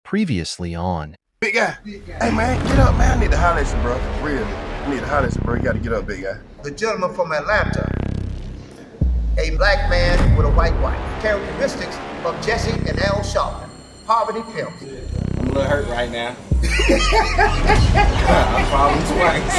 Previously on. Big guy. Hey, man, get up, man. I need to holler at you, bro. For real. I need to holler at you, bro. You got to get up, big guy. The gentleman from Atlanta, a black man with a white wife. Characteristics of Jesse and Al Sharpton. Poverty pimps. I'm a little hurt right now. I'm probably twice.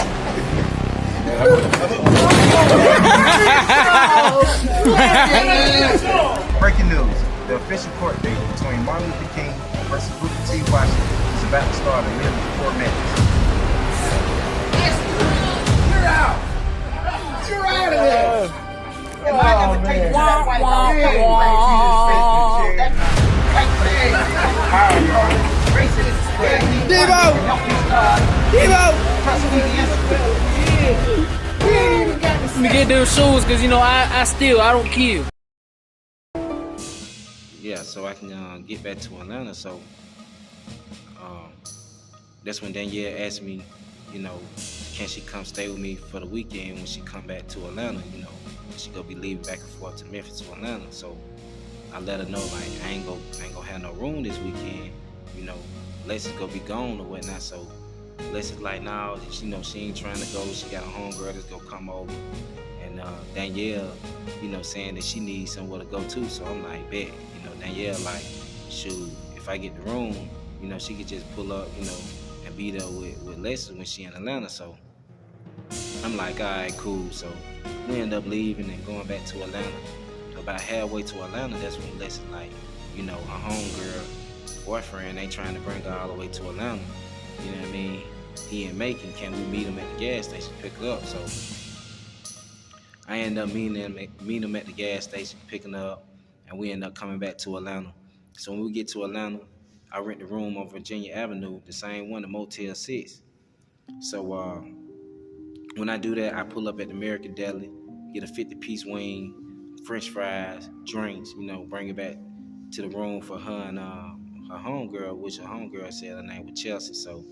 Breaking news. The official court date between Martin Luther King versus Booker T. Washington is about to start in less than 4 minutes. You're out! You're out of there! And I never take you to that White House. Let me get those shoes, cause you know I don't kill. Yeah, so I can get back to Atlanta. So that's when Danielle asked me, you know, can she come stay with me for the weekend when she come back to Atlanta? You know, she gonna be leaving back and forth to Memphis to Atlanta. So I let her know like I ain't gonna have no room this weekend. You know, Lex gonna be gone or whatnot. So Lex is like, nah, you know, she ain't trying to go. She got a homegirl that's gonna come over. And Danielle, you know, saying that she needs somewhere to go to. So I'm like, bet. You know, Danielle like, shoot, if I get the room, you know, she could just pull up, you know, and be there with Lex when she in Atlanta. So I'm like, all right, cool. So we end up leaving and going back to Atlanta. About halfway to Atlanta, that's when Lex is like, you know, a homegirl boyfriend ain't trying to bring her all the way to Atlanta. You know what I mean? He in Macon. Can we meet him at the gas station, pick her up? So I end up meeting him at the gas station, picking her up, and we end up coming back to Atlanta. So when we get to Atlanta, I rent the room on Virginia Avenue, the same one, the Motel 6. So when I do that, I pull up at the American Deli, get a 50-piece wing, French fries, drinks, you know, bring it back to the room for her and her homegirl, which her homegirl said her name was Chelsea. So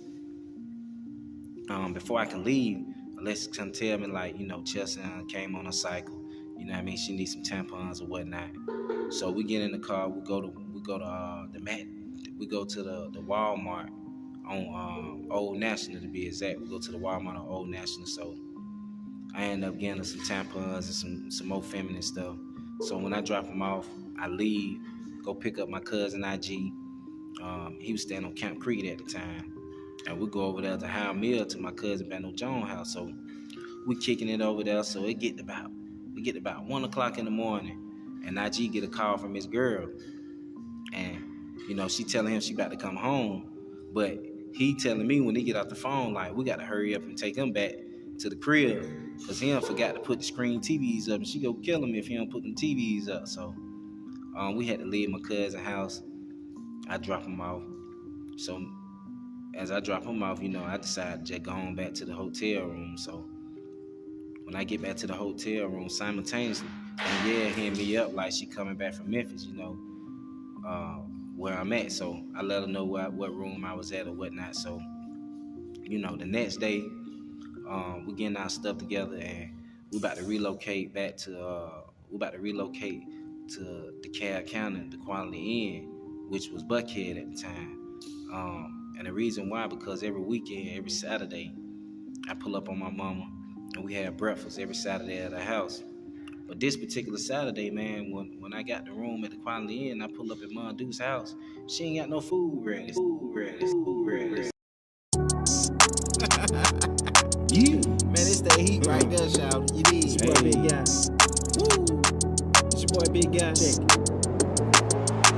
before I can leave, Alexis come tell me like, you know, Chelsea came on a cycle. You know what I mean? She needs some tampons or whatnot. So we get in the car. We go to the Walmart on Old National to be exact. We go to the Walmart on Old National. So I end up getting her some tampons and some more feminine stuff. So when I drop them off, I leave, go pick up my cousin IG. He was staying on Camp Creek at the time. And we go over there to Howell Mill to my cousin Bando Jones' house. So we kicking it over there. So we get about 1 o'clock in the morning, and IG get a call from his girl, and you know she telling him she about to come home, but he telling me when he get off the phone like we got to hurry up and take him back to the crib because he forgot to put the screen TVs up, and she go kill him if he don't put them TVs up. So we had to leave my cousin's house. I drop him off. So as I drop him off, you know, I decided to just go on back to the hotel room. So when I get back to the hotel room, simultaneously, Danielle hitting me up like she coming back from Memphis, you know, where I'm at. So I let her know what room I was at or whatnot. So, you know, the next day, we getting our stuff together and we about to relocate to DeKalb County, the Quality Inn, which was Buckhead at the time. And the reason why, because every weekend, every Saturday, I pull up on my mama and we had breakfast every Saturday at her house. But this particular Saturday, man, when I got the room at the Quality Inn, I pull up at Mom Duke's house. She ain't got no food ready. Yeah. Man, it's that heat right there, shout. You need it's your boy Big Guy. Woo. It's your boy Big Guy. Check it.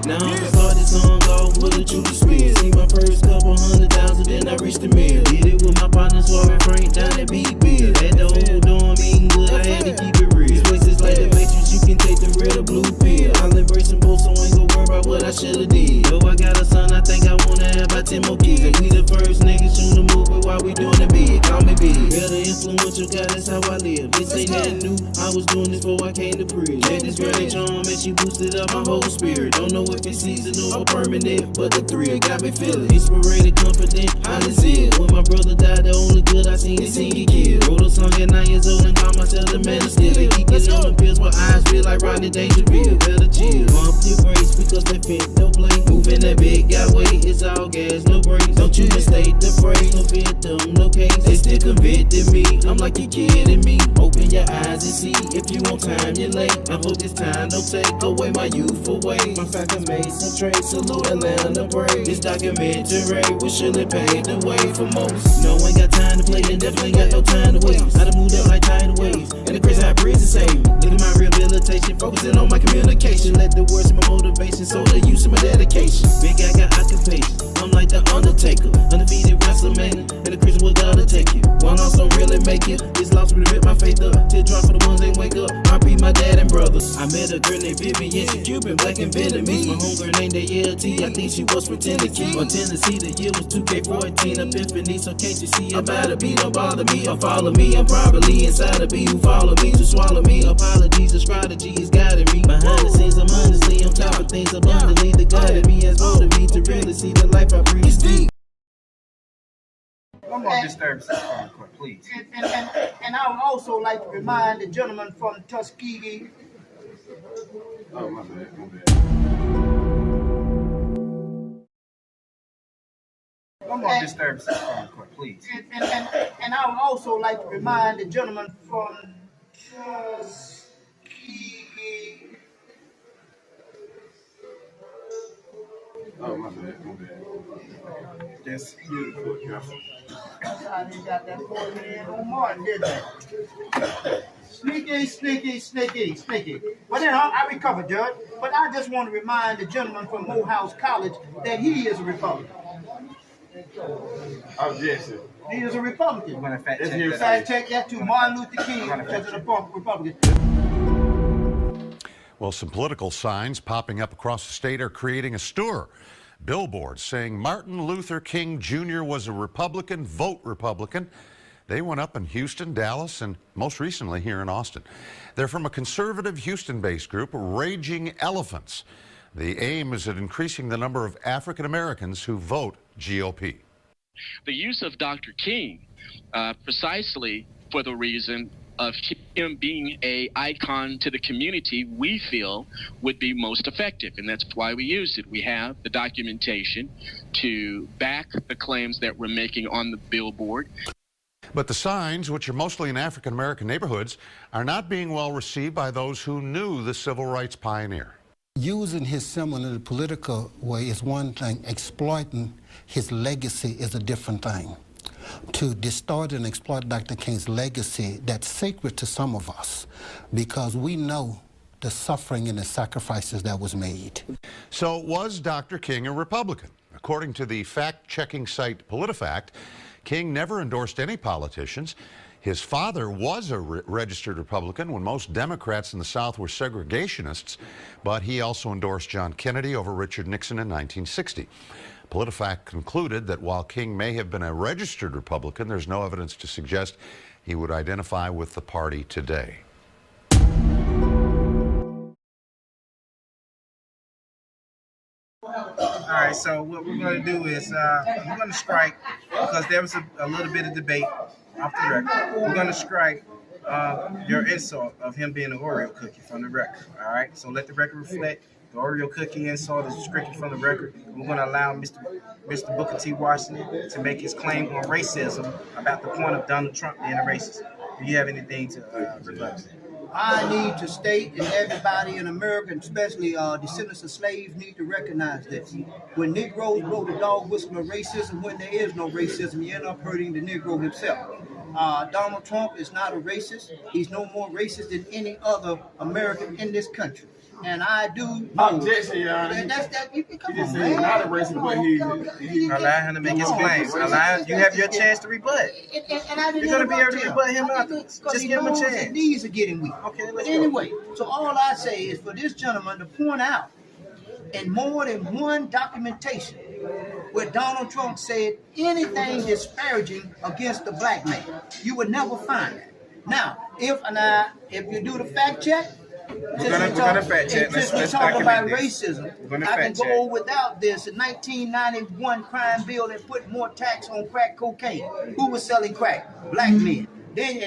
Now I start this song off with a Judy Spears. See my first couple 100,000, then I reached the mill. Did it with my partner, Suave Frank, down at Big Bill. At the old dorm, eating good, I had to keep it real. These places like the Matrix, you can take the red or blue pill. I'll embrace them both, so I ain't gon' worry about what I should've did. Yo, I got a son, I think I wanna have about 10 more kids. And we the first niggas soon to move it while we doing the big. Call me big. Better influential guy, that's how I live. This ain't nothing new, I was doing this before I came to prison. Met this girl named Charm and she boosted up my whole spirit. Don't know if it's seasonal or permanent, but the thrill got me feeling inspirated, confident, highly zeal. When my brother died, the only good I seen is he get killed. Wrote a song at 9 years old and called myself the man of steel. And geeking on the pills, my eyes feel like Rodney Dangerfield. Better chill, bump your brakes because they fit no play. Moving that big guy weight, it's all gas, no brakes. Don't you mistake the phrase, no victim, no case. They still convicted me, I'm like you kidding me. Open your eyes and see, if you want time, you're late. I hope this time don't take away my youthful ways. My factor made some trade, salute Atlanta brave. This documentary will surely pave the way for most. No one got time to play, and definitely got no time to waste. I done moved up like tidal waves, and the crazy high prison saved me. Look at my rehabilitation, focusing on my communication. Let the words of my motivation, so the use of my dedication. Big guy got occupation, I'm like the Undertaker. Undefeated WrestleMania, and the Christian will gotta take you. One loss don't really make it, this loss would rip my faith up. Teardrop for the ones that wake up, RP my dad and brothers. I met a girl named Vivian, she Cuban, black and Vietnamese. My homegirl named ALT, I think she was pretending key. On Tennessee, the year was 2K14, Epiphany, so can't you see about to be, don't bother me or follow me. I'm probably inside of me who follow me to swallow me. Apologies and strategies guiding me. Behind the scenes, I'm honestly on top of things abundantly. The guided me has molded me to really see the life I breathe. It's deep. I'm gonna disturb this please. And I would also like to remind the gentleman from Tuskegee. Oh, my bad, my bad. I'm gonna disturb this please. And I would also like to remind the gentleman from Tuskegee. Oh, my bad, my bad. Yes. I didn't got that 4 million on Martin, did they? Sneaky. But then I recovered, Judge. But I just want to remind the gentleman from Morehouse College that he is a Republican. Objection. He is a Republican. I'm gonna fact check that. Fact check that too. Martin Luther King is a Republican. Well, some political signs popping up across the state are creating a stir. Billboards saying Martin Luther King Jr. was a Republican, vote Republican. They went up in Houston, Dallas, and most recently here in Austin. They're from a conservative Houston-based group, Raging Elephants. The aim is at increasing the number of African Americans who vote GOP. The use of Dr. King precisely for the reason of him being an icon to the community, we feel would be most effective, and that's why we used it. We have the documentation to back the claims that we're making on the billboard. But the signs, which are mostly in African American neighborhoods, are not being well received by those who knew the civil rights pioneer. Using his symbol in a political way is one thing. Exploiting his legacy is a different thing. To distort and exploit Dr. King's legacy, that's sacred to some of us because we know the suffering and the sacrifices that was made. So was Dr. King a Republican? According to the fact-checking site PolitiFact, King never endorsed any politicians. His father was a registered Republican when most Democrats in the South were segregationists, but he also endorsed John Kennedy over Richard Nixon in 1960. PolitiFact concluded that while King may have been a registered Republican, there's no evidence to suggest he would identify with the party today. All right, so what we're going to do is we're going to strike, because there was a little bit of debate off the record. We're going to strike your insult of him being an Oreo cookie from the record. All right, so let the record reflect. The Oreo cookie insult is stricken from the record. We're going to allow Mr. Booker T. Washington to make his claim on racism about the point of Donald Trump being a racist. Do you have anything to rebut? I need to state, and everybody in America, especially descendants of slaves, need to recognize this. When Negroes blow the dog whistle of racism, when there is no racism, you end up hurting the Negro himself. Donald Trump is not a racist. He's no more racist than any other American in this country. And I do know. Objection, Your Honor. That's that. Come He just on, said he's man. not a racist, but he Allow him to make his claims. You have your chance to rebut. And I didn't You're going to be able to interrupt rebut him afterwards. because Just he give him a knows chance. his knees are getting weak. Okay, But let's go. anyway, so all I say is for this gentleman to point out in more than one documentation where where Donald Trump said anything disparaging against the black man. You would never find it. Now, if you do the fact check, we're gonna fact check. Let's talk about racism. I can fact check. go without this. The 1991 crime bill that put more tax on crack cocaine. Who was selling crack? Black men. Then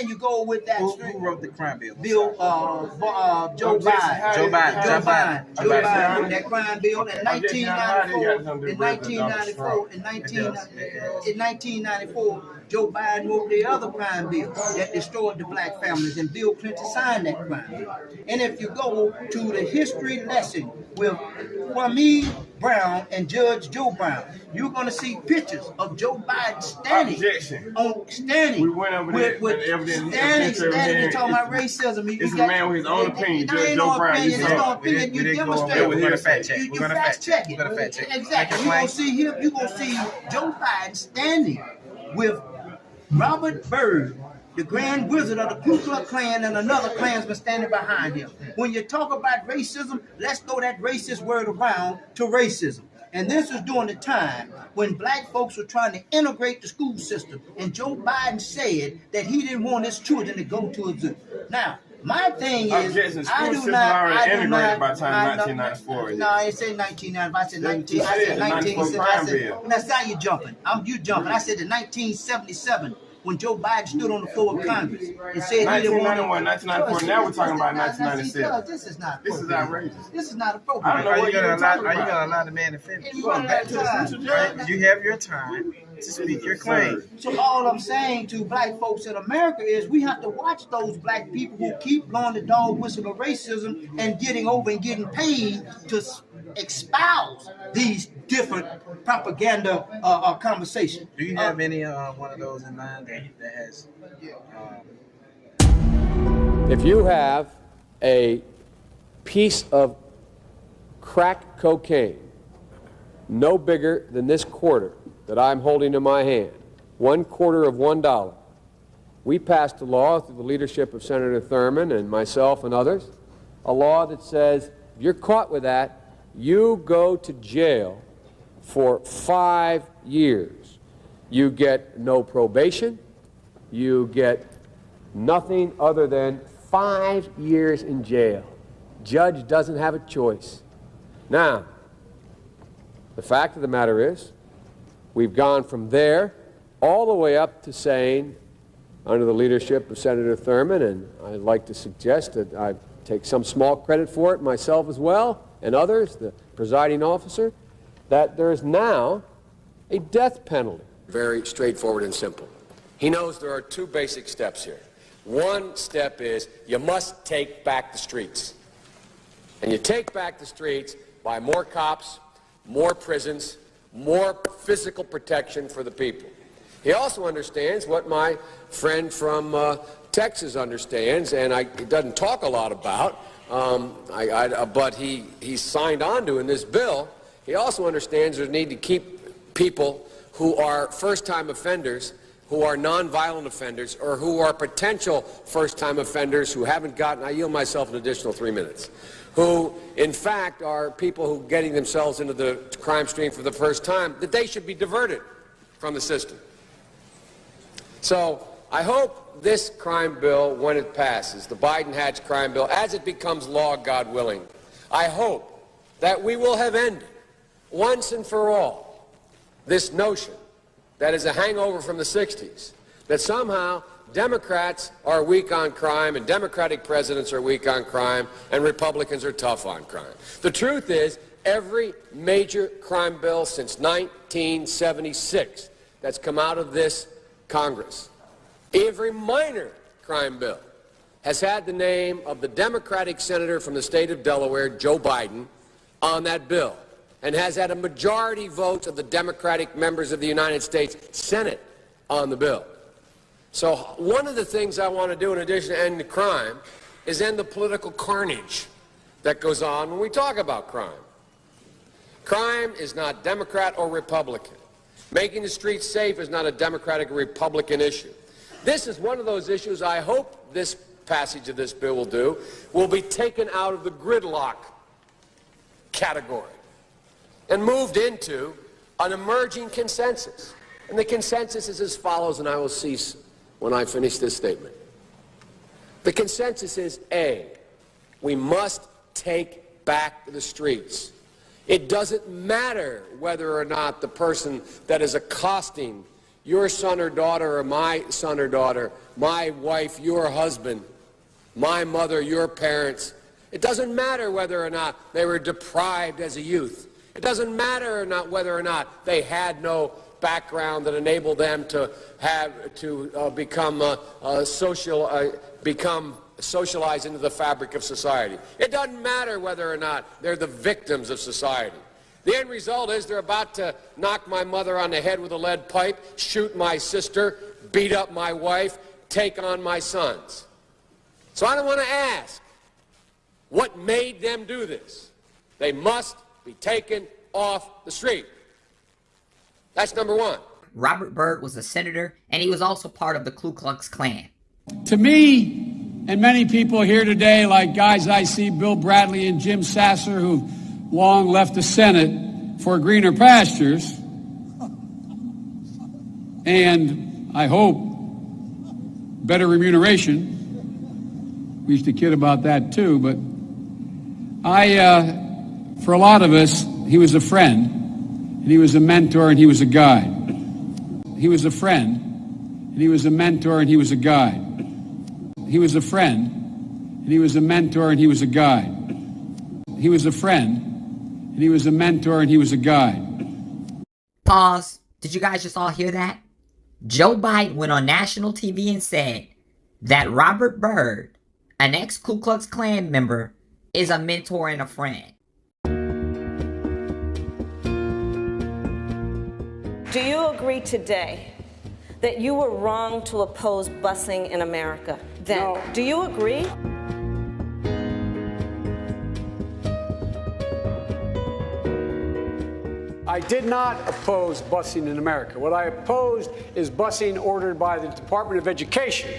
you go with that. Who wrote the crime bill? Joe Biden. Joe Biden wrote that crime bill in 1994. Joe Biden wrote the other crime bill that destroyed the black families, and Bill Clinton signed that crime bill. And if you go to the history lesson with Kwame Brown and Judge Joe Brown, you're going to see pictures of Joe Biden standing. We went over there with evidence. Standing and talking about racism. This is a man with his own opinion, Judge Joe Brown. It's no opinion. You demonstrate. We're gonna fact check. You fact check it. Exactly. You're going to see him. You're going to see Joe Biden standing with Robert Byrd, the Grand Wizard of the Ku Klux Klan, and another Klansman standing behind him. When you talk about racism, let's throw that racist word around to racism. And this was during the time when black folks were trying to integrate the school system. And Joe Biden said that he didn't want his children to go to a zoo. Now, my thing is, I do not. Integrated by the time 1994. No, I didn't say 1994. I said 19. That's how you jumping. You jumping. I said the 1977 when Joe Biden stood on the floor of Congress and said he didn't want 1994. Now we're talking about 1997. This is not. This is outrageous. This is not appropriate. I don't know what you're talking about. Are you gonna allow the man to finish? You have You have your time to speak your claim. So all I'm saying to black folks in America is we have to watch those black people who keep blowing the dog whistle of racism and getting over and getting paid to espouse these different propaganda conversations. Do you have any one of those in mind that has? If you have a piece of crack cocaine no bigger than this quarter that I'm holding in my hand, 1/4 of $1, we passed a law through the leadership of Senator Thurmond and myself and others, a law that says if you're caught with that, you go to jail for 5 years. You get no probation. You get nothing other than 5 years in jail. Judge doesn't have a choice. Now, the fact of the matter is, we've gone from there all the way up to saying, under the leadership of Senator Thurmond, and I'd like to suggest that I take some small credit for it myself as well, and others, the presiding officer, that there is now a death penalty. Very straightforward and simple. He knows there are two basic steps here. One step is you must take back the streets. And you take back the streets by more cops, more prisons, more physical protection for the people. He also understands what my friend from Texas understands, and he doesn't talk a lot about, but he signed on to in this bill. He also understands there's a need to keep people who are first-time offenders, who are nonviolent offenders, or who are potential first-time offenders who haven't gotten, I yield myself an additional 3 minutes, who in fact are people who are getting themselves into the crime stream for the first time, that they should be diverted from the system. So I hope this crime bill, when it passes, the Biden-Hatch crime bill, as it becomes law, God willing, I hope that we will have ended once and for all this notion that is a hangover from the 60s, that somehow Democrats are weak on crime and Democratic presidents are weak on crime and Republicans are tough on crime. The truth is, every major crime bill since 1976 that's come out of this Congress, every minor crime bill has had the name of the Democratic senator from the state of Delaware, Joe Biden, on that bill, and has had a majority vote of the Democratic members of the United States Senate on the bill. So one of the things I want to do in addition to end the crime is end the political carnage that goes on when we talk about crime. Crime is not Democrat or Republican. Making the streets safe is not a Democratic or Republican issue. This is one of those issues I hope this passage of this bill will be taken out of the gridlock category and moved into an emerging consensus. And the consensus is as follows, and I will cease when I finish this statement. The consensus is, A, we must take back the streets. It doesn't matter whether or not the person that is accosting your son or daughter or my son or daughter, my wife, your husband, my mother, your parents. It doesn't matter whether or not they were deprived as a youth. It doesn't matter or not whether or not they had no background that enabled them to become socialized into the fabric of society. It doesn't matter whether or not they're the victims of society. The end result is they're about to knock my mother on the head with a lead pipe, shoot my sister, beat up my wife, take on my sons. So I don't want to ask what made them do this. They must be taken off the street. That's number one. Robert Byrd was a senator, and he was also part of the Ku Klux Klan. To me, and many people here today, like guys I see, Bill Bradley and Jim Sasser, who've long left the Senate for greener pastures, and I hope better remuneration. We used to kid about that too, but for a lot of us, he was a friend, and he was a mentor, and he was a guide. He was a friend, and he was a mentor, and he was a guide. He was a friend, and he was a mentor, and he was a guide. He was a friend, and he was a mentor, and he was a guide. Pause. Did you guys just all hear that? Joe Biden went on national TV and said that Robert Byrd, an ex-Ku Klux Klan member, is a mentor and a friend. Do you agree today that you were wrong to oppose busing in America then? No. Do you agree? I did not oppose busing in America. What I opposed is busing ordered by the Department of Education.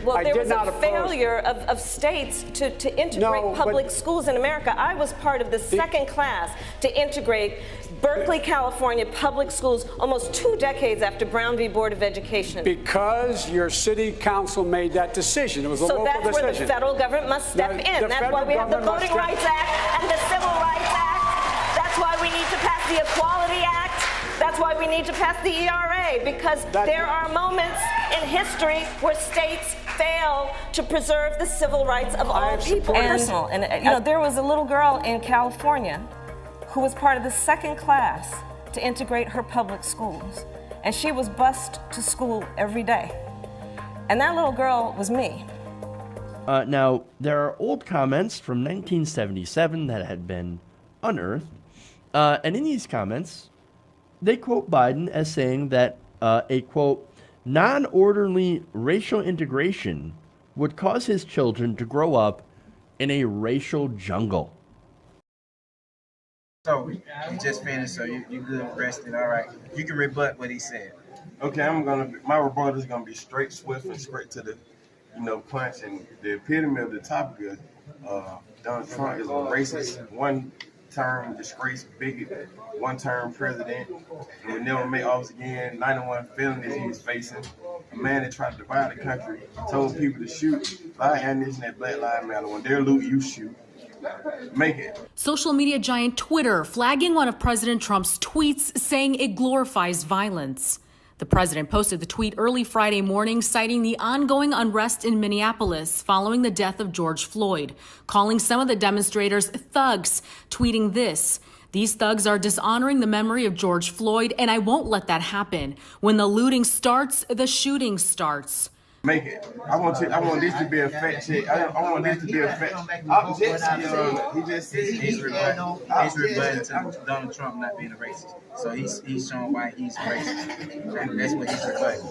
Well, there was a failure of states to integrate public schools in America. I was part of the second class to integrate Berkeley, California public schools almost 2 decades after Brown v. Board of Education. Because your city council made that decision. It was a local decision. So that's where the federal government must step in. That's why we have the Voting Rights Act and the Civil Rights Act. That's why we need to pass the Equality Act. That's why we need to pass the ERA, because there are moments in history where states fail to preserve the civil rights of all people. And there was a little girl in California who was part of the second class to integrate her public schools, and she was bused to school every day. And that little girl was me. Now, there are old comments from 1977 that had been unearthed, and in these comments, they quote Biden as saying that a, quote, non-orderly racial integration would cause his children to grow up in a racial jungle. So, you just finished, so you good, rested, all right. You can rebut what he said. Okay, my rebuttal is gonna be straight, swift, and straight to the, punch. And the epitome of the topic of Donald Trump is a racist, one-term disgrace bigot, one-term president, and would never make office again. 91 felonies he was facing. A man that tried to divide the country, told people to shoot, buy ammunition at Black Lives Matter. When they're loot, you shoot. Make it. Social media giant Twitter flagging one of President Trump's tweets, saying it glorifies violence. The president posted the tweet early Friday morning, citing the ongoing unrest in Minneapolis following the death of George Floyd, calling some of the demonstrators thugs, tweeting this: "These thugs are dishonoring the memory of George Floyd, and I won't let that happen. When the looting starts, the shooting starts." Make it. I want this to be a fact check. I want this to be a fact. He just said he's rebutting Donald Trump not being a racist. So he's showing why he's racist. And that's what he's rebutting.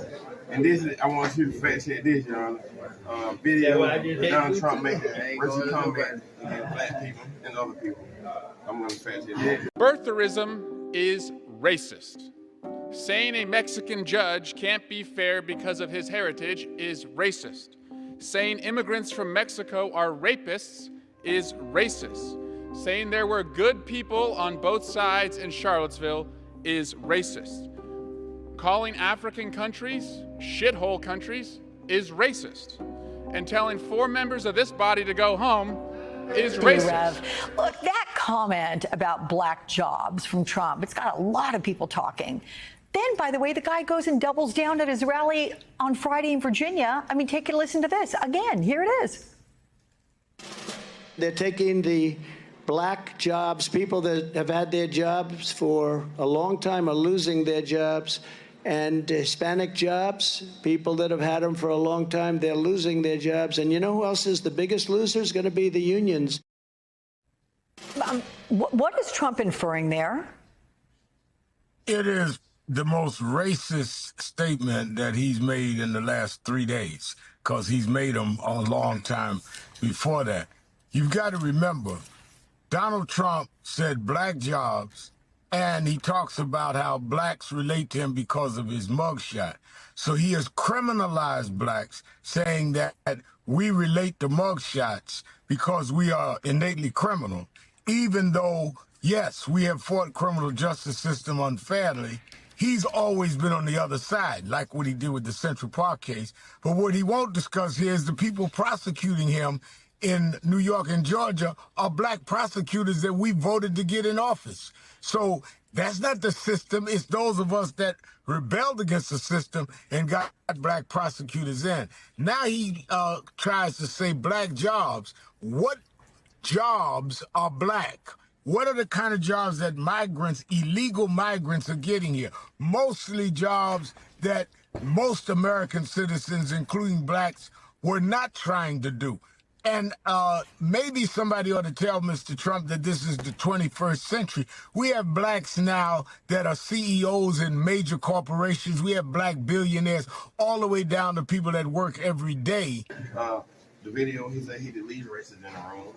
And this is, I want you to fact check this, Your Honor. Video of Donald Trump making racist comments against black people and other people. I'm going to fact check that. Birtherism is racist. Saying a Mexican judge can't be fair because of his heritage is racist. Saying immigrants from Mexico are rapists is racist. Saying there were good people on both sides in Charlottesville is racist. Calling African countries shithole countries is racist. And telling 4 members of this body to go home is racist. Look, that comment about black jobs from Trump, it's got a lot of people talking. Then, by the way, the guy goes and doubles down at his rally on Friday in Virginia. I mean, take a listen to this. Again, here it is. They're taking the black jobs, people that have had their jobs for a long time are losing their jobs, and Hispanic jobs, people that have had them for a long time, they're losing their jobs. And you know who else is the biggest loser? Is going to be the unions. What is Trump inferring there? It is the most racist statement that he's made in the last 3 days, because he's made them a long time before that. You've got to remember, Donald Trump said black jobs, and he talks about how blacks relate to him because of his mugshot. So he has criminalized blacks, saying that we relate to mugshots because we are innately criminal, even though, yes, we have fought criminal justice system unfairly. He's always been on the other side, like what he did with the Central Park case. But what he won't discuss here is the people prosecuting him in New York and Georgia are black prosecutors that we voted to get in office. So that's not the system. It's those of us that rebelled against the system and got black prosecutors in. Now he tries to say black jobs. What jobs are black? What are the kind of jobs that migrants, illegal migrants, are getting here? Mostly jobs that most American citizens, including blacks, were not trying to do. And maybe somebody ought to tell Mr. Trump that this is the 21st century. We have blacks now that are CEOs in major corporations. We have black billionaires all the way down to people that work every day. The video, he said he deleted racism in the room.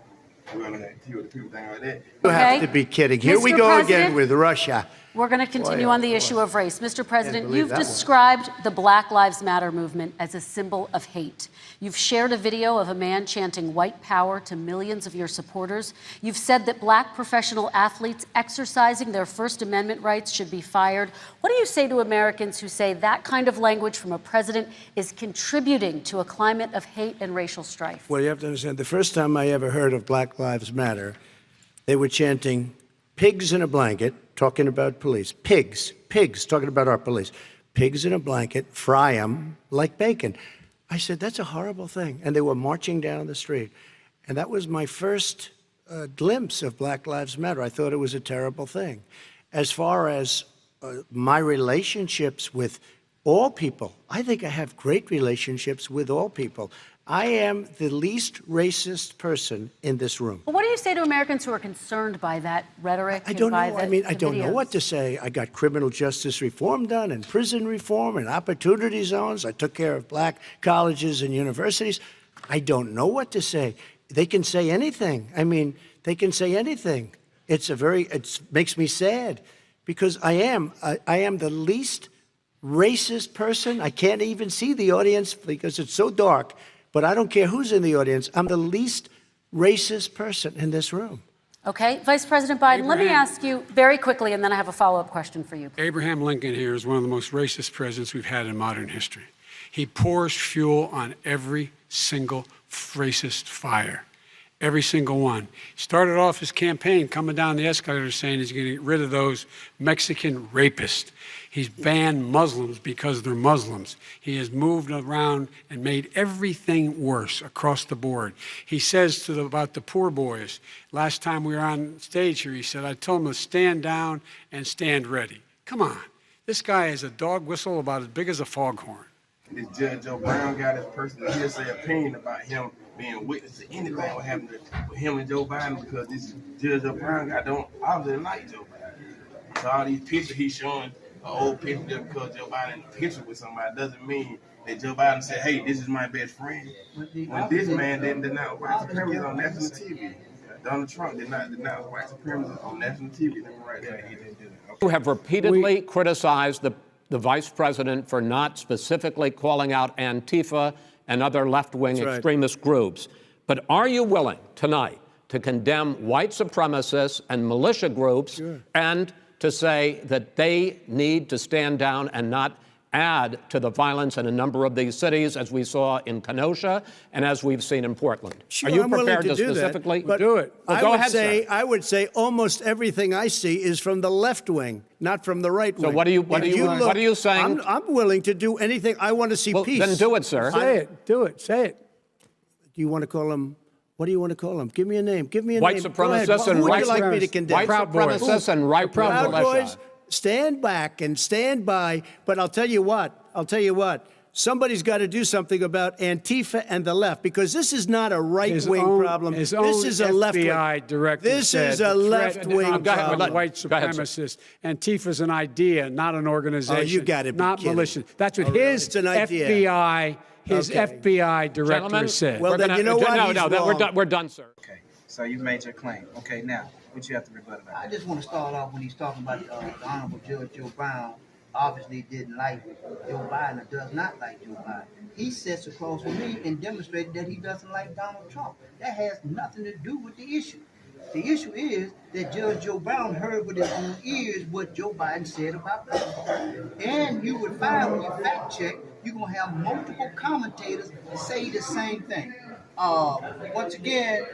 We're going to hear what the people think about that. You have to be kidding. Here we go again with Russia. We're going to continue on the issue of race. Mr. President, you've that one. described the Black Lives Matter movement as a symbol of hate. You've shared a video of a man chanting white power to millions of your supporters. You've said that black professional athletes exercising their First Amendment rights should be fired. What do you say to Americans who say that kind of language from a president is contributing to a climate of hate and racial strife? Well, you have to understand, the first time I ever heard of Black Lives Matter, they were chanting pigs in a blanket, talking about police. Pigs, talking about our police. Pigs in a blanket, fry them like bacon. I said, that's a horrible thing. And they were marching down the street. And that was my first glimpse of Black Lives Matter. I thought it was a terrible thing. As far as my relationships with all people, I think I have great relationships with all people. I am the least racist person in this room. Well, what do you say to Americans who are concerned by that rhetoric? I don't know. I don't know videos? what to say. I got criminal justice reform done and prison reform and opportunity zones. I took care of black colleges and universities. I don't know what to say. They can say anything. I mean, they can say anything. It makes me sad because I am the least racist person. I can't even see the audience because it's so dark. But I don't care who's in the audience. I'm the least racist person in this room. Okay. Vice President Biden, let me ask you very quickly, and then I have a follow-up question for you. Abraham Lincoln here is one of the most racist presidents we've had in modern history. He pours fuel on every single racist fire. Every single one. He started off his campaign coming down the escalator saying he's going to get rid of those Mexican rapists. He's banned Muslims because they're Muslims. He has moved around and made everything worse across the board. He says about the poor boys, last time we were on stage here, he said, I told them to stand down and stand ready. Come on. This guy has a dog whistle about as big as a foghorn. this Judge Joe Brown got his personal hearsay opinion about him being witness to anything what happened with him and Joe Biden, because this Judge Joe Brown guy don't obviously like Joe Biden. So all these pictures he's showing, an old picture just because Joe Biden in a picture with somebody doesn't mean that Joe Biden said, hey, this is my best friend. When this man didn't denounce white supremacy on national TV. Donald Trump did not denounce white supremacy on national TV. Right there, he didn't do that. You have repeatedly criticized the vice president for not specifically calling out Antifa and other left-wing extremist groups. But are you willing tonight to condemn white supremacists and militia groups and to say that they need to stand down and not add to the violence in a number of these cities, as we saw in Kenosha and as we've seen in Portland? Sure, are you I'm prepared willing to do specifically that, but do it? Well, go ahead, sir. I would say almost everything I see is from the left wing, not from the right wing. So what are you saying? I'm willing to do anything. I want to see peace. Then do it, sir. Say it. Do it. Say it. Do you want to call him? What do you want to call him? Give me a name. Give me a white name. Supremacists and who would white you like me to condemn? White supremacists and right Proud militia. Boys, stand back and stand by. But I'll tell you what. Somebody's got to do something about Antifa and the left, because this is not a right-wing problem. This is a left-wing. FBI director This said is a left-wing problem. White supremacists. Antifa's an idea, not an organization. Oh, you got to be not kidding. militia. That's what It's an idea. FBI director Gentlemen, said. Well, then you know what? We're done, sir. Okay, so you made your claim. Okay, now, what you have to rebut about? I just want to start off when he's talking about the Honorable Judge Joe Brown. Obviously didn't like Joe Biden or does not like Joe Biden. He sits across from me and demonstrated that he doesn't like Donald Trump. That has nothing to do with the issue. The issue is that Judge Joe Brown heard with his own ears what Joe Biden said about Donald. And you would find when you fact check, you're going to have multiple commentators say the same thing. Once again,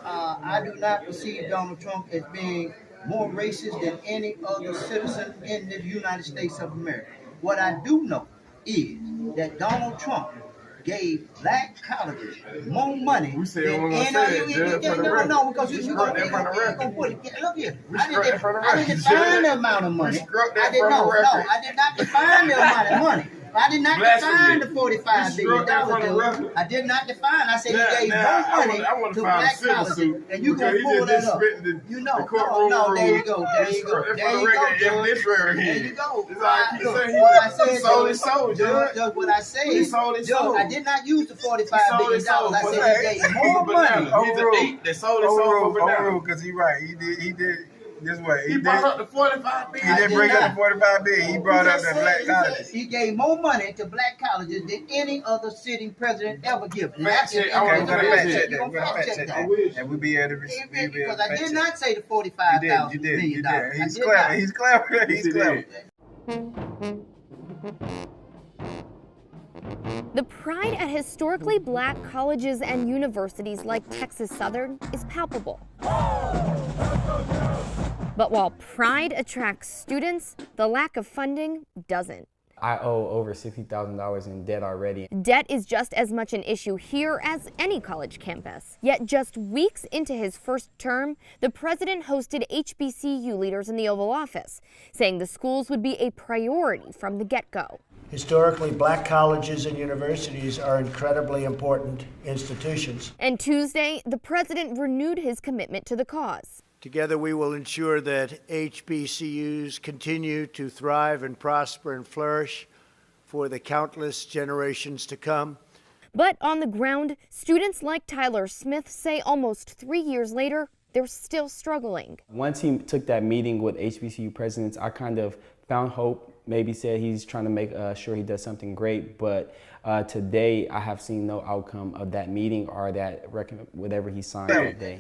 I do not perceive Donald Trump as being more racist than any other citizen in the United States of America. What I do know is that Donald Trump gave black colleges more money than because you're going to put it. Look here, I didn't define the amount of money. I did not define the amount of money. I did not define the $45 billion. I did not define. I said he gave more money to black colleges, and you gonna pull that up. You know, no, there you go, there you go, there you go, there you go. What I said, Judge, what I said, Judge, I did not use the $45 billion. I said he gave more money. They sold his soul for because he's right. He did. This way, he brought up the $45 billion. He didn't bring up the $45 billion. He brought up the black colleges. He gave more money to black colleges than any other sitting president ever given. Okay, we're gonna fact check that. We're gonna fact check that, and we'll be able to. Because I did not say the $45,000 You did. He's clever. He's clever. He's clever. The pride at historically black colleges and universities like Texas Southern is palpable. But while pride attracts students, the lack of funding doesn't. I owe over $60,000 in debt already. Debt is just as much an issue here as any college campus. Yet just weeks into his first term, the president hosted HBCU leaders in the Oval Office, saying the schools would be a priority from the get-go. Historically, black colleges and universities are incredibly important institutions. And Tuesday, the president renewed his commitment to the cause. Together, we will ensure that HBCUs continue to thrive and prosper and flourish for the countless generations to come. But on the ground, students like Tyler Smith say almost 3 years later, they're still struggling. Once he took that meeting with HBCU presidents, I kind of found hope, maybe said he's trying to make sure he does something great, but today I have seen no outcome of that meeting or that whatever he signed today.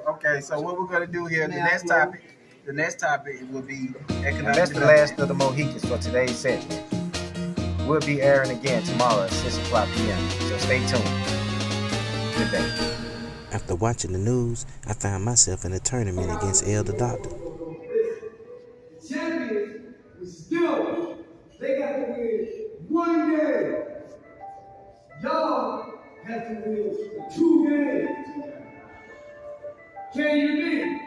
Okay, so what we're going to do here, the next topic will be economic. That's the last of the Mohicans for today's segment. We'll be airing again tomorrow at 6 o'clock p.m., so stay tuned. Good day. After watching the news, I found myself in a tournament against El the Doctor. Champions, still, they got to win one game. Y'all have to win 2 games. Can you beat?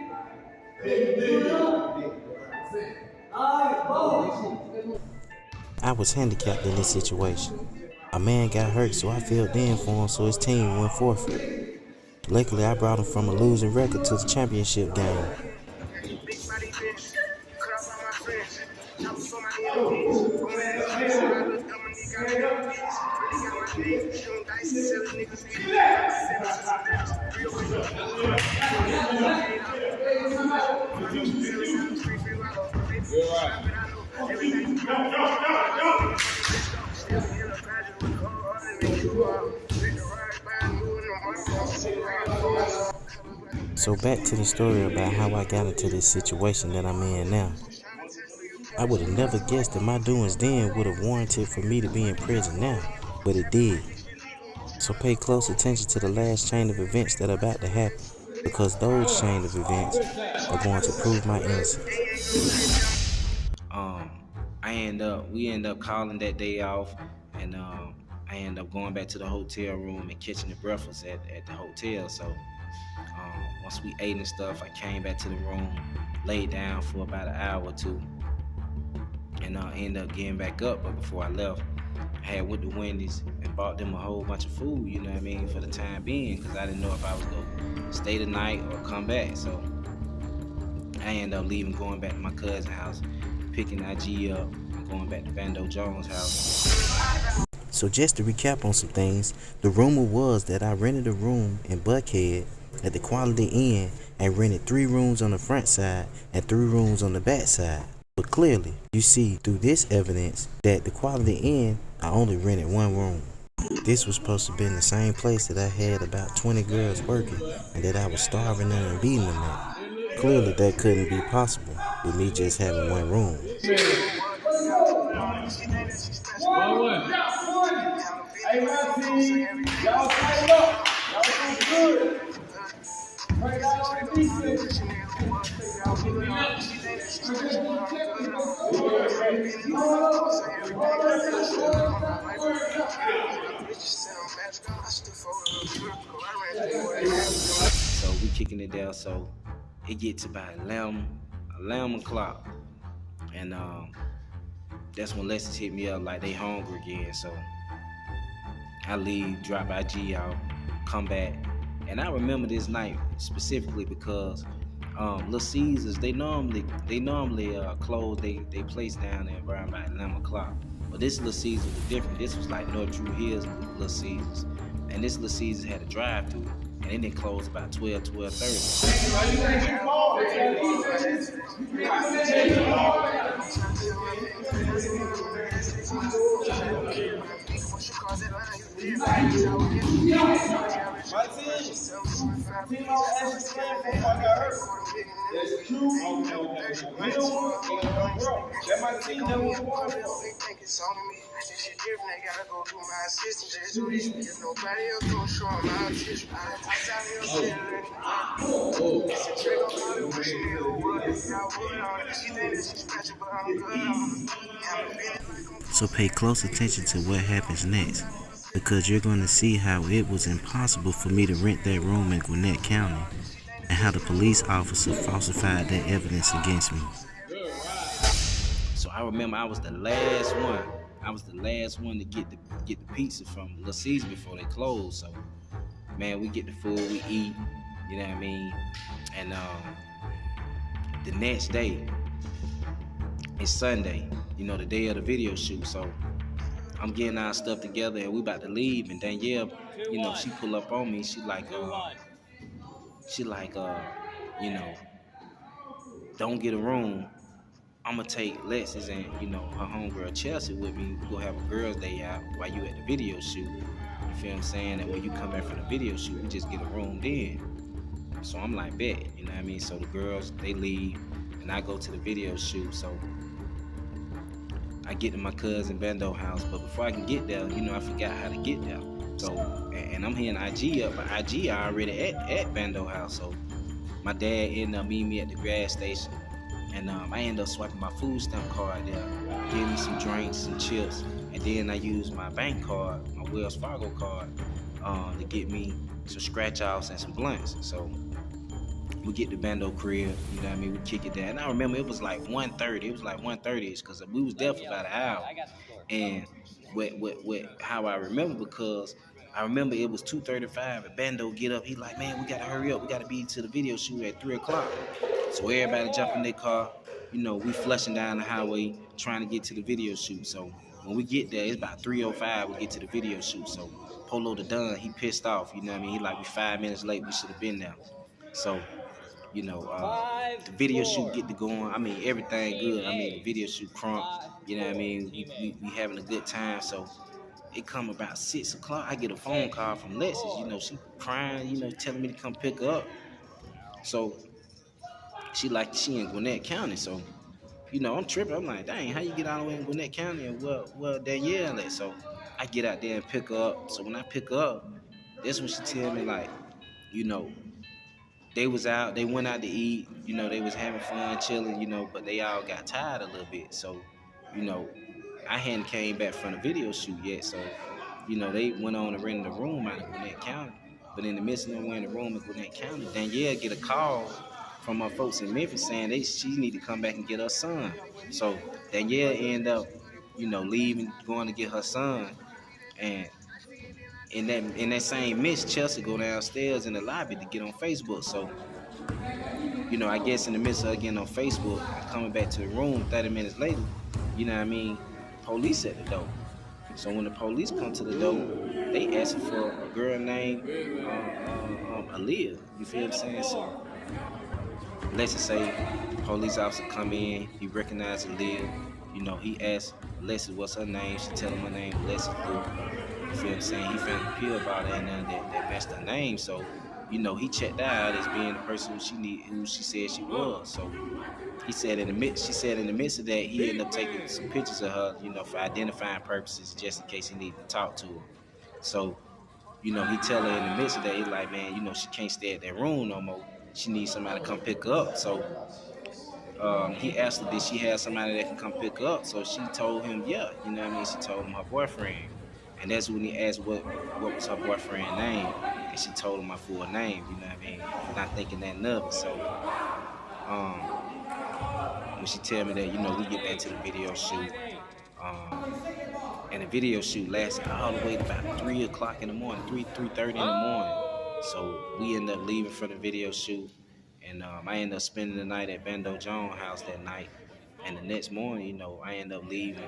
I was handicapped in this situation. A man got hurt, so I filled in for him so his team went forfeit. Luckily, I brought him from a losing record to the championship game. So back to the story about how I got into this situation that I'm in now. I would have never guessed that my doings then would have warranted for me to be in prison now, but it did. So pay close attention to the last chain of events that are about to happen, because those chain of events are going to prove my innocence. We end up calling that day off, and I end up going back to the hotel room and catching the breakfast at the hotel. So once we ate and stuff, I came back to the room, laid down for about an hour or two, and ended up getting back up. But before I left, I had went to Wendy's and bought them a whole bunch of food, you know what I mean, for the time being, because I didn't know if I was going to stay the night or come back. So I ended up leaving, going back to my cousin's house, picking IG up, and going back to Vando Jones' house. So just to recap on some things, the rumor was that I rented a room in Buckhead at the Quality Inn and rented 3 rooms on the front side and 3 rooms on the back side. But clearly, you see through this evidence that the Quality Inn, I only rented 1 room. This was supposed to be in the same place that I had about 20 girls working and that I was starving them and beating them at. Clearly, that couldn't be possible with me just having 1 room. Hey, my team, y'all tight up. Y'all doing good. Break out on the defense. So we kicking it down. So it gets about 11 o'clock, and that's when Lexus hit me up like they hungry again. So I leave, drop IG out, come back, and I remember this night specifically because Little Caesars, they normally close they place down there around about 11 o'clock. But this Little Caesars was different. This was like North Drew Hills Little Caesars, and this Little Caesars had a drive-through, and it didn't close about 12:30. So pay close attention to what happens next, because you're going to see how it was impossible for me to rent that room in Gwinnett County, and how the police officer falsified that evidence against me. So I remember I was the last one. I was the last one to get the pizza from Little Caesars before they closed. So, man, we get the food, we eat, you know what I mean? And the next day, it's Sunday, you know, the day of the video shoot. So I'm getting our stuff together and we about to leave. And Danielle, you know, she pull up on me. She like, you know, don't get a room. I'm gonna take Lexus and, you know, her homegirl Chelsea with me. We'll have a girls' day out while you at the video shoot. You feel what I'm saying? And when you come back from the video shoot, we just get a room then. So I'm like, bet, you know what I mean? So the girls, they leave and I go to the video shoot. So I get to my cousin Bando house, but before I can get there, you know, I forgot how to get there. So, and I'm hitting IG up, but IG already at Bando house. So my dad ended up meeting me at the gas station. And I ended up swiping my food stamp card there, giving me some drinks, some chips, and then I used my bank card, my Wells Fargo card, to get me some scratch-offs and some blunts. So we get to Bando crib, you know what I mean? We kick it down. And I remember it was like 1:30. It was like 1:30ish because we was there for about an hour. And how I remember, because I remember it was 2:35 and Bando get up. He like, man, we gotta hurry up. We gotta be to the video shoot at 3 o'clock. So everybody jump in their car. You know, we flushing down the highway trying to get to the video shoot. So when we get there, it's about 3:05. We get to the video shoot. So Polo the Don, he pissed off. You know what I mean? He like, we 5 minutes late. We should have been there. So, you know, the video shoot get to going. I mean, everything good. I mean, the video shoot crunk. You know what I mean? We having a good time. So it come about 6 o'clock. I get a phone call from Lexus. You know, she crying, you know, telling me to come pick her up. So she in Gwinnett County. So, you know, I'm tripping. I'm like, dang, how you get all the way in Gwinnett County? And well, Danielle at. So I get out there and pick her up. So when I pick her up, that's when she tell me, like, you know, they was out, they went out to eat, you know, they was having fun, chilling, you know, but they all got tired a little bit. So, you know, I hadn't came back from the video shoot yet. So, you know, they went on and rented a room out in Gwinnett County. But in the midst of them renting a room in Gwinnett County, Danielle get a call from my folks in Memphis saying she need to come back and get her son. So Danielle end up, you know, leaving, going to get her son. And in that same midst, Chelsea go downstairs in the lobby to get on Facebook. So, you know, I guess in the midst of her getting on Facebook and coming back to the room 30 minutes later, you know what I mean, police at the door. So when the police come to the door, they asking for a girl named Aaliyah. You feel what I'm saying? So let's just say police officer come in, he recognized Aaliyah. You know, he asked Leslie what's her name. She tell him her name, Leslie Blue. You feel what I'm saying? He found a pill about her and that matched her name. So, you know, he checked her out as being the person who she said she was. So she said in the midst of that, he ended up taking some pictures of her, you know, for identifying purposes, just in case he needed to talk to her. So, you know, he tell her in the midst of that, he's like, man, you know, she can't stay at that room no more. She needs somebody to come pick her up. So he asked her, did she have somebody that can come pick her up? So she told him, yeah, you know what I mean? She told him her boyfriend. And that's when he asked what was her boyfriend's name. And she told him my full name, you know what I mean? Not thinking nothing of it. So when she tell me that, you know, we get back to the video shoot. And the video shoot lasted all the way to about 3 o'clock in the morning, 3:30 in the morning. So we ended up leaving for the video shoot. And I ended up spending the night at Bando Jones' house that night. And the next morning, you know, I ended up leaving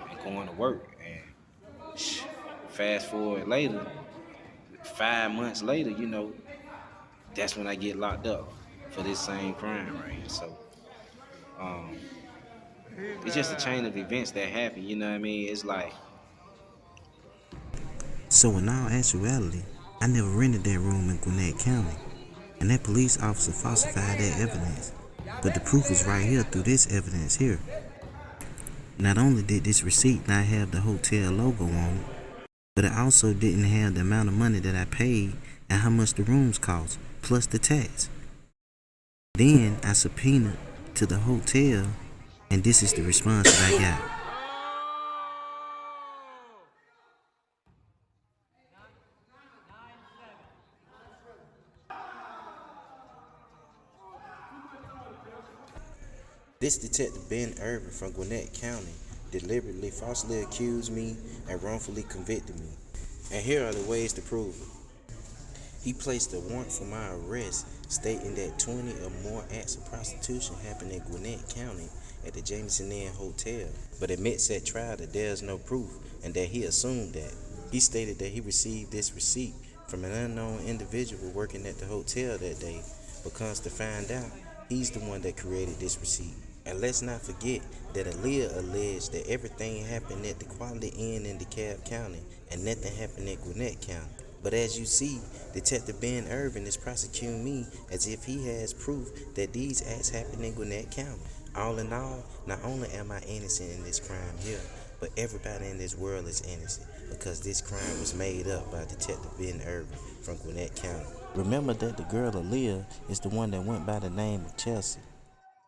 and going to work. And fast forward later, 5 months later, you know, that's when I get locked up for this same crime right here. So it's just a chain of events that happen, you know what I mean? It's like. So in all actuality, I never rented that room in Gwinnett County. And that police officer falsified that evidence. But the proof is right here through this evidence here. Not only did this receipt not have the hotel logo on it, but it also didn't have the amount of money that I paid and how much the rooms cost, plus the tax. Then I subpoenaed to the hotel, and this is the response that I got. This Detective Ben Irvin from Gwinnett County deliberately falsely accused me and wrongfully convicted me. And here are the ways to prove it. He placed a warrant for my arrest stating that 20 or more acts of prostitution happened in Gwinnett County at the Jameson Inn Hotel, but admits at trial that there's no proof and that he assumed that. He stated that he received this receipt from an unknown individual working at the hotel that day, but comes to find out he's the one that created this receipt. And let's not forget that Aaliyah alleged that everything happened at the Quality Inn in DeKalb County and nothing happened in Gwinnett County. But as you see, Detective Ben Irvin is prosecuting me as if he has proof that these acts happened in Gwinnett County. All in all, not only am I innocent in this crime here, but everybody in this world is innocent because this crime was made up by Detective Ben Irvin from Gwinnett County. Remember that the girl Aaliyah is the one that went by the name of Chelsea.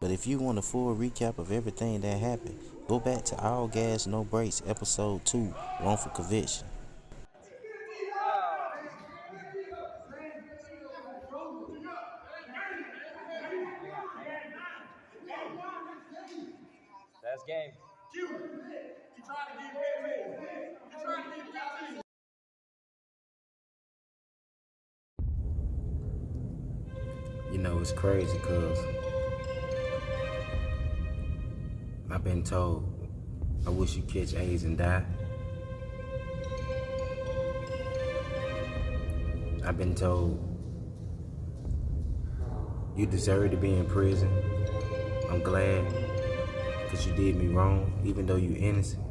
But if you want a full recap of everything that happened, go back to All Gas No Brakes episode 2, Wrongful Conviction. Last game. You trying to get paid. You trying to get paid. You know, it's crazy because I've been told, I wish you catch AIDS and die. I've been told, you deserve to be in prison. I'm glad, because you did me wrong, even though you're innocent.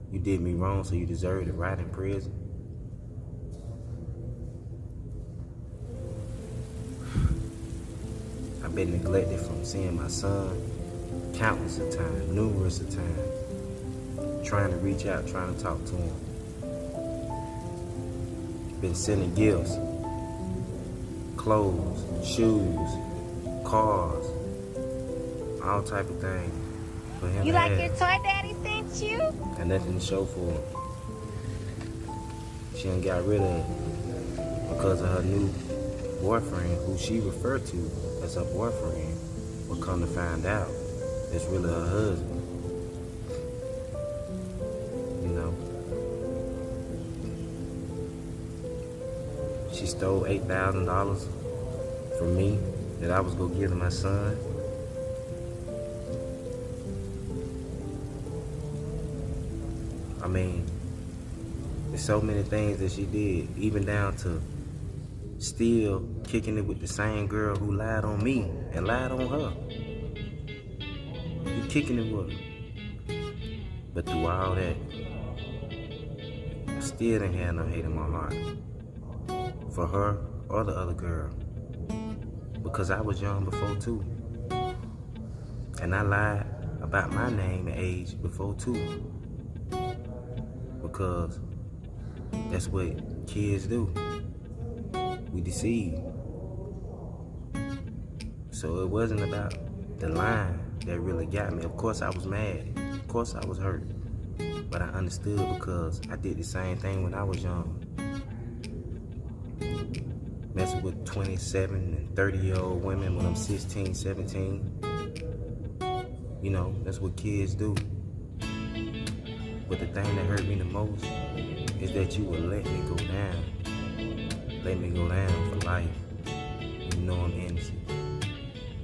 You did me wrong, so you deserve to rot in prison. I've been neglected from seeing my son countless of times, numerous of times, trying to reach out, trying to talk to him. Been sending gifts, clothes, shoes, cars, all type of things for him You to like have. your toy daddy sent you? Got nothing to show for him. She done got rid of it because of her new boyfriend, who she referred to as her boyfriend, but come to find out, it's really her husband. You know? She stole $8,000 from me that I was gonna give to my son. I mean, there's so many things that she did, even down to still kicking it with the same girl who lied on me and lied on her. You kicking it with her. But through all that, I still didn't have no hate in my heart for her or the other girl, because I was young before too. And I lied about my name and age before too, because that's what kids do. We deceive. So it wasn't about the line that really got me. Of course I was mad. Of course I was hurt. But I understood because I did the same thing when I was young. Messing with 27 and 30-year-old women when I'm 16, 17. You know, that's what kids do. But the thing that hurt me the most is that you would let me go down. Let me go down for life. You know I'm innocent.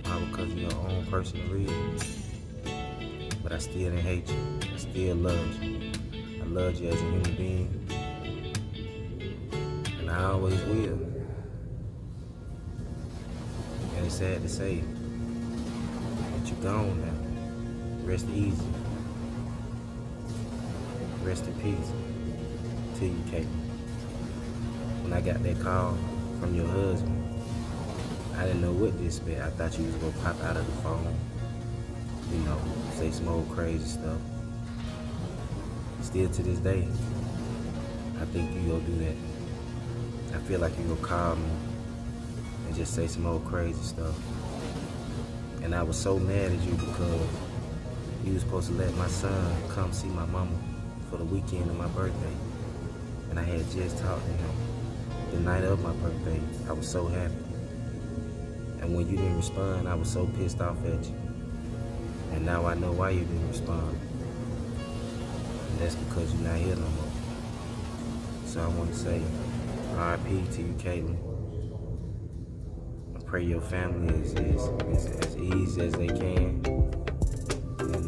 All because of your own personal reasons. But I still didn't hate you. I still loved you. I loved you as a human being. And I always will. And it's sad to say that you're gone now. Rest easy. Rest in peace. Till you, Kate. When I got that call from your husband, I didn't know what to expect. I thought you was gonna pop out of the phone, you know, say some old crazy stuff. Still to this day, I think you gonna do that. I feel like you gonna call me and just say some old crazy stuff. And I was so mad at you because you was supposed to let my son come see my mama for the weekend of my birthday. And I had just talked to him the night of my birthday. I was so happy. And when you didn't respond, I was so pissed off at you. And now I know why you didn't respond. And that's because you're not here no more. So I want to say R.I.P. to you, Caitlin. I pray your family is as easy as they can. And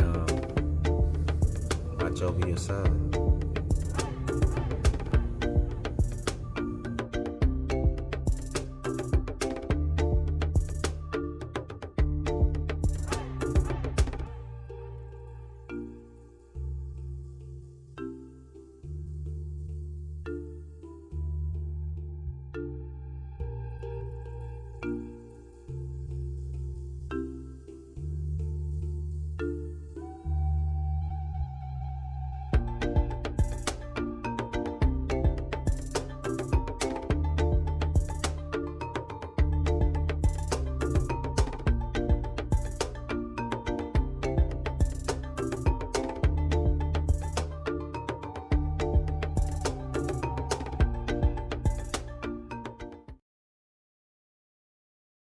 watch over your son.